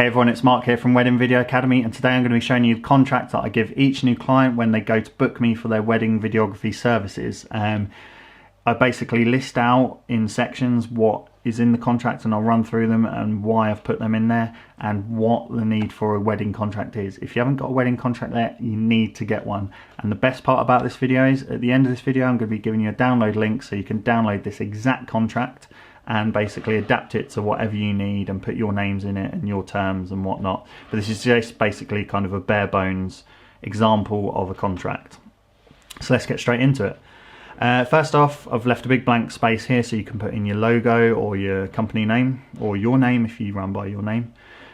Hey everyone, it's Mark here from Wedding Video Academy, and today I'm going to be showing you the contract that I give each new client when they go to book me for their wedding videography services. I basically list out in sections what is in the contract, and I'll run through them and why I've put them in there and what the need for a wedding contract is. If you haven't got a wedding contract there, you need to get one. And the best part about this video is at the end of this video I'm going to be giving you a download link so you can download this exact contract and basically adapt it to whatever you need and put your names in it and your terms and whatnot. But this is just basically kind of a bare bones example of a contract. So let's get straight into it. First off, I've left a big blank space here so you can put in your logo or your company name or your name if you run by your name.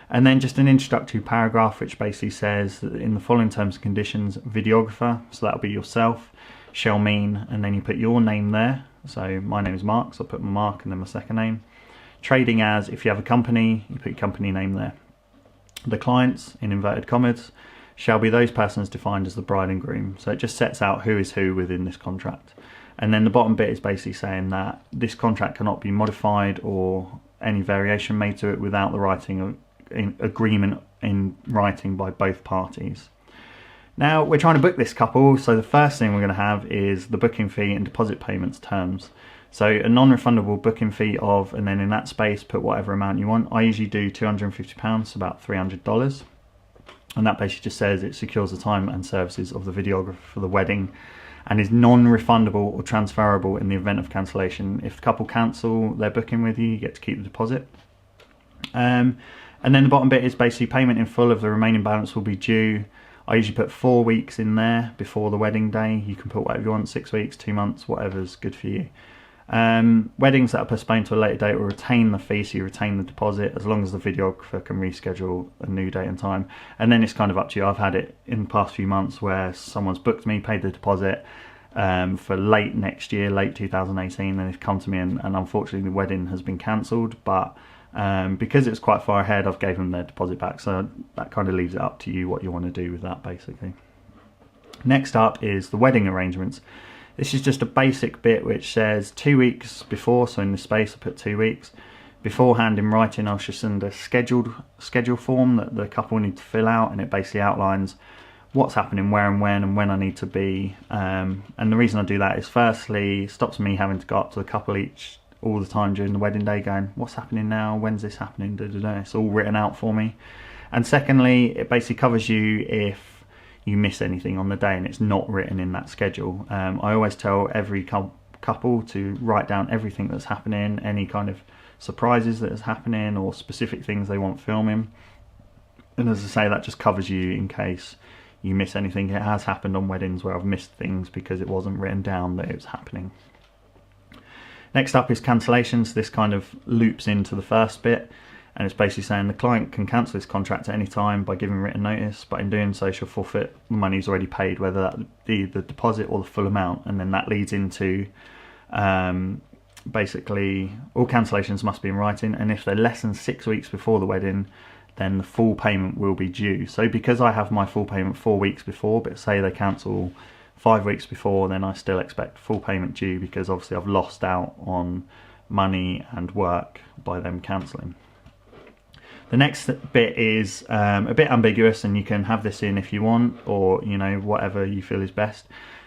And then just an introductory paragraph which basically says that in the following terms and conditions, videographer, so that'll be yourself, shall mean, and then you put your name there. So my name is Mark, so I'll put my Mark and then my second name. Trading as, if you have a company, you put your company name there. The clients, in inverted commas, shall be those persons defined as the bride and groom. So it just sets out who is who within this contract. And then the bottom bit is basically saying that this contract cannot be modified or any variation made to it without the writing agreement in writing by both parties. Now we're trying to book this couple, so the first thing we're going to have is the booking fee and deposit payments terms. So a non-refundable booking fee of, and then in that space put whatever amount you want. I usually do £250, about $300. And that basically just says it secures the time and services of the videographer for the wedding and is non-refundable or transferable in the event of cancellation. If the couple cancel their booking with you, you get to keep the deposit. And then the bottom bit is basically payment in full of the remaining balance will be due. I usually put 4 weeks in there before the wedding day. You can put whatever you want, 6 weeks, 2 months, whatever's good for you. Weddings that are postponed to a later date will retain the fee, so you retain the deposit as long as the videographer can reschedule a new date and time. And then it's kind of up to you. I've had it in the past few months where someone's booked me, paid the deposit for late next year, late 2018, and they've come to me and unfortunately the wedding has been cancelled, but because it's quite far ahead, I've gave them their deposit back. So that kind of leaves it up to you what you want to do with that basically. Next up is the wedding arrangements. This is just a basic bit which says 2 weeks before, so in the space I put 2 weeks. Beforehand in writing I'll just send a schedule form that the couple need to fill out, and it basically outlines what's happening, where and when I need to be. And the reason I do that is firstly, it stops me having to go up to the couple each all the time during the wedding day going, what's happening now, when's this happening, da, da, da. It's all written out for me. And secondly, it basically covers you if you miss anything on the day and it's not written in that schedule. I always tell every couple to write down everything that's happening, any kind of surprises that is happening or specific things they want filming. And as I say, that just covers you in case you miss anything. It has happened on weddings where I've missed things because it wasn't written down that it was happening. Next up is cancellations. This kind of loops into the first bit, and it's basically saying the client can cancel this contract at any time by giving written notice, but in doing so she'll forfeit the money he's already paid, whether that be the deposit or the full amount. And then that leads into basically all cancellations must be in writing, and if they're less than 6 weeks before the wedding, then the full payment will be due. So because I have my full payment 4 weeks before, but say they cancel 5 weeks before, then I still expect full payment due because obviously I've lost out on money and work by them cancelling. The next bit is a bit ambiguous, and you can have this in if you want, or you know, whatever you feel is best.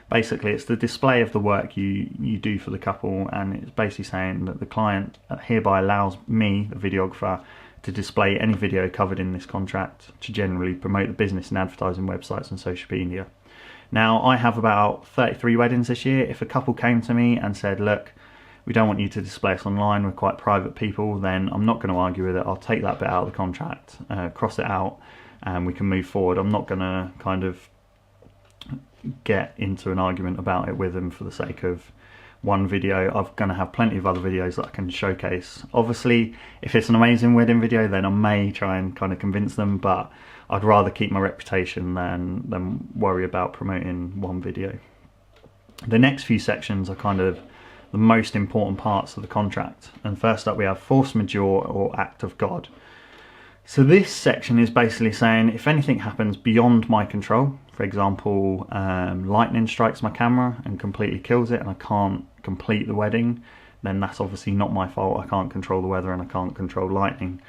Basically it's the display of the work you do for the couple, and it's basically saying that the client hereby allows me, the videographer, to display any video covered in this contract to generally promote the business and advertising websites and social media. Now I have about 33 weddings this year. If a couple came to me and said, look, we don't want you to display us online, we're quite private people, then I'm not going to argue with it. I'll take that bit out of the contract, cross it out, and we can move forward. I'm not going to kind of get into an argument about it with them for the sake of one video. I'm going to have plenty of other videos that I can showcase. Obviously, if it's an amazing wedding video, then I may try and kind of convince them, but I'd rather keep my reputation than worry about promoting one video. The next few sections are kind of the most important parts of the contract. And first up we have force majeure or act of God. So this section is basically saying if anything happens beyond my control, for example, lightning strikes my camera and completely kills it and I can't complete the wedding, then that's obviously not my fault. I can't control the weather and I can't control lightning.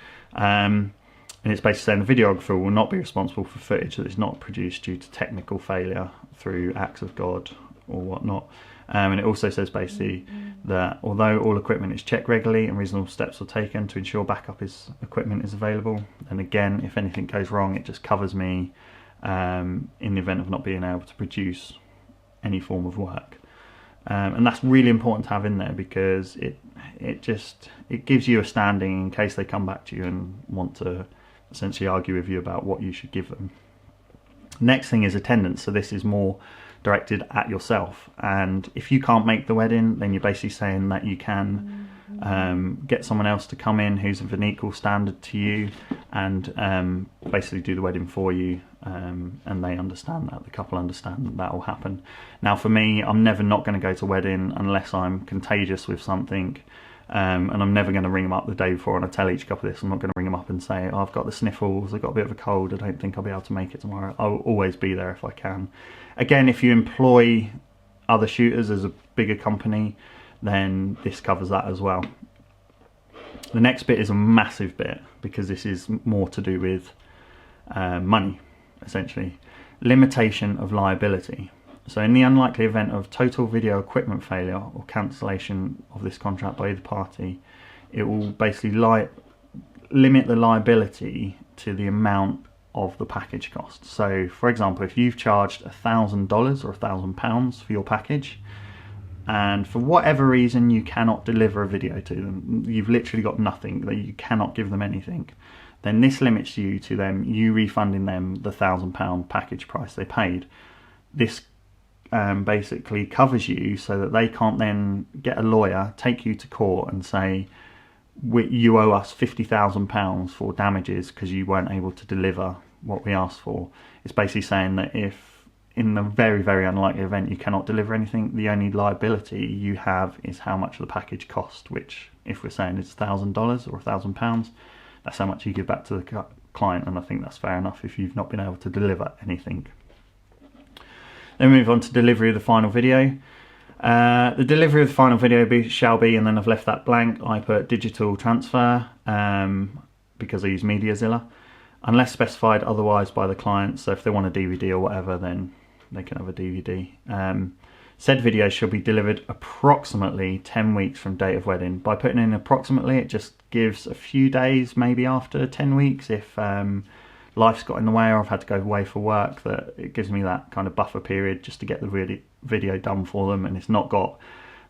And it's basically saying the videographer will not be responsible for footage that is not produced due to technical failure through acts of God or whatnot. And it also says basically that although all equipment is checked regularly and reasonable steps are taken to ensure backup equipment is available, and again, if anything goes wrong, it just covers me in the event of not being able to produce any form of work. And that's really important to have in there, because it gives you a standing in case they come back to you and want to essentially argue with you about what you should give them. Next thing is attendance. So this is more directed at yourself, and if you can't make the wedding, then you're basically saying that you can get someone else to come in who's of an equal standard to you and basically do the wedding for you, and they understand that, the couple understand that will happen. Now for me, I'm never not going to go to a wedding unless I'm contagious with something, and I'm never going to ring them up the day before, and I tell each couple this, I'm not going to ring them up and say, oh, I've got the sniffles, I've got a bit of a cold, I don't think I'll be able to make it tomorrow. I'll always be there if I can. Again, if you employ other shooters as a bigger company, then this covers that as well. The next bit is a massive bit, because this is more to do with money, essentially. Limitation of liability. So in the unlikely event of total video equipment failure or cancellation of this contract by either party, it will basically limit the liability to the amount of the package cost. So for example, if you've charged $1,000 or £1,000 for your package, and for whatever reason you cannot deliver a video to them, you've literally got nothing, that you cannot give them anything, then this limits you to you refunding them the £1,000 package price they paid. This basically covers you so that they can't then get a lawyer, take you to court and say, you owe us £50,000 for damages because you weren't able to deliver what we asked for. It's basically saying that if in the very, very unlikely event you cannot deliver anything, the only liability you have is how much the package cost, which if we're saying is $1,000 or £1,000, that's how much you give back to the client, and I think that's fair enough if you've not been able to deliver anything. Then we move on to delivery of the final video. The delivery of the final video shall be, and then I've left that blank, I put digital transfer because I use MediaZilla, unless specified otherwise by the client. So if they want a DVD or whatever, then they can have a DVD. Said video shall be delivered approximately 10 weeks from date of wedding. By putting in approximately, it just gives a few days maybe after 10 weeks if life's got in the way or I've had to go away for work, that it gives me that kind of buffer period just to get the video done for them, and it's not got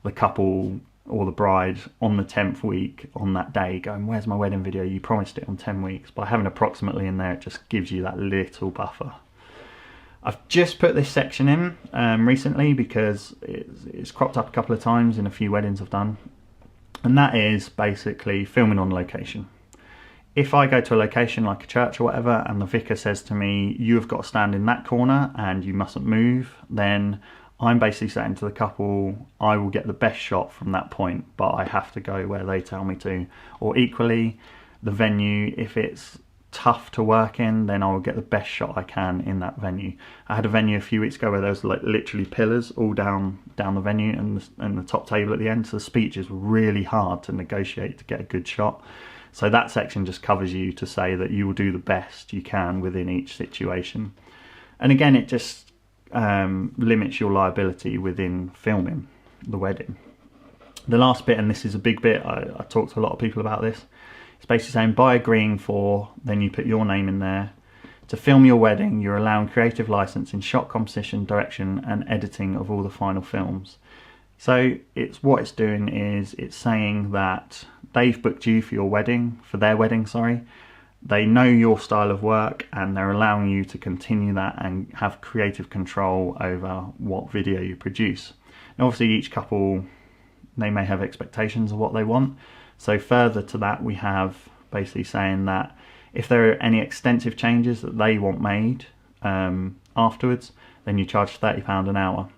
the couple or the bride on the 10th week on that day going, where's my wedding video, you promised it on 10 weeks. By having approximately in there, it just gives you that little buffer. I've just put this section in recently because it's cropped up a couple of times in a few weddings I've done, and that is basically filming on location. If I go to a location like a church or whatever and the vicar says to me, you have got to stand in that corner and you mustn't move, then I'm basically saying to the couple, I will get the best shot from that point, but I have to go where they tell me to. Or equally, the venue, if it's tough to work in, then I will get the best shot I can in that venue. I had a venue a few weeks ago where there was like literally pillars all down the venue and the top table at the end, so the speeches were really hard to negotiate to get a good shot. So that section just covers you to say that you will do the best you can within each situation. And again, it just limits your liability within filming the wedding. The last bit, and this is a big bit, I talked to a lot of people about this, it's basically saying by agreeing for, then you put your name in there, to film your wedding, you're allowing creative license in shot composition, direction and editing of all the final films. So what it's doing is it's saying that they've booked you for your wedding, for their wedding, sorry. They know your style of work and they're allowing you to continue that and have creative control over what video you produce. And obviously each couple, they may have expectations of what they want. So further to that, we have basically saying that if there are any extensive changes that they want made afterwards, then you charge £30 an hour.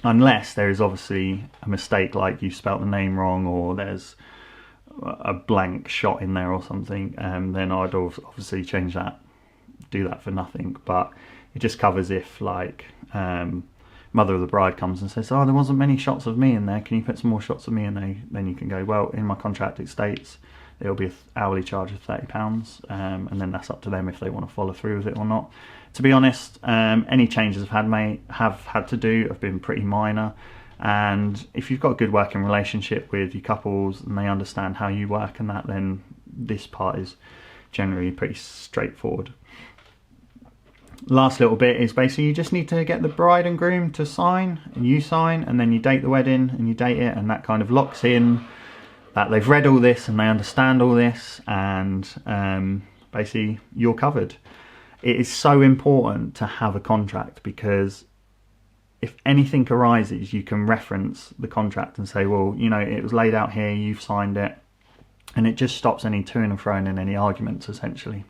Unless there is obviously a mistake, like you spelt the name wrong or there's a blank shot in there or something, then I'd obviously change that, do that for nothing. But it just covers if like mother of the bride comes and says, oh, there wasn't many shots of me in there, can you put some more shots of me in there? Then you can go, well, in my contract it states it'll be an hourly charge of £30, and then that's up to them if they want to follow through with it or not. To be honest, any changes have had to do have been pretty minor, and if you've got a good working relationship with your couples and they understand how you work and that, then this part is generally pretty straightforward. Last little bit is basically you just need to get the bride and groom to sign, and you sign, and then you date the wedding and you date it, and that kind of locks in that they've read all this and they understand all this, and basically you're covered. It is so important to have a contract, because if anything arises, you can reference the contract and say, well, you know, it was laid out here, you've signed it, and it just stops any to and fro and any arguments, essentially.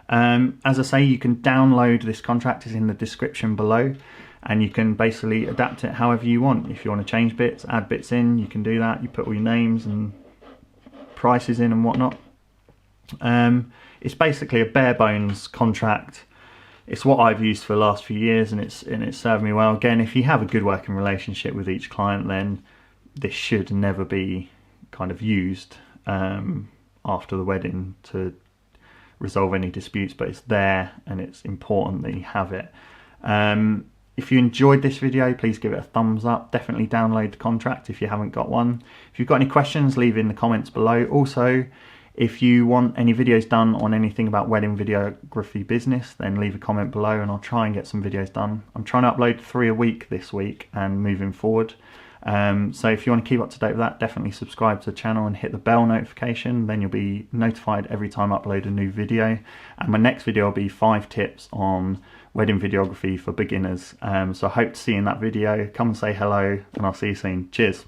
As I say, you can download this contract, it's in the description below, and you can basically adapt it however you want. If you want to change bits, add bits in, you can do that. You put all your names and prices in and whatnot. It's basically a bare bones contract. It's what I've used for the last few years, and it's served me well. Again, if you have a good working relationship with each client, then this should never be kind of used after the wedding to resolve any disputes, but it's there and it's important that you have it. If you enjoyed this video, please give it a thumbs up. Definitely download the contract if you haven't got one. If you've got any questions, leave in the comments below. Also, if you want any videos done on anything about wedding videography business, then leave a comment below and I'll try and get some videos done. I'm trying to upload 3 a week this week and moving forward. So if you want to keep up to date with that, definitely subscribe to the channel and hit the bell notification, then you'll be notified every time I upload a new video. And my next video will be 5 tips on wedding videography for beginners. So I hope to see you in that video. Come and say hello, and I'll see you soon. Cheers.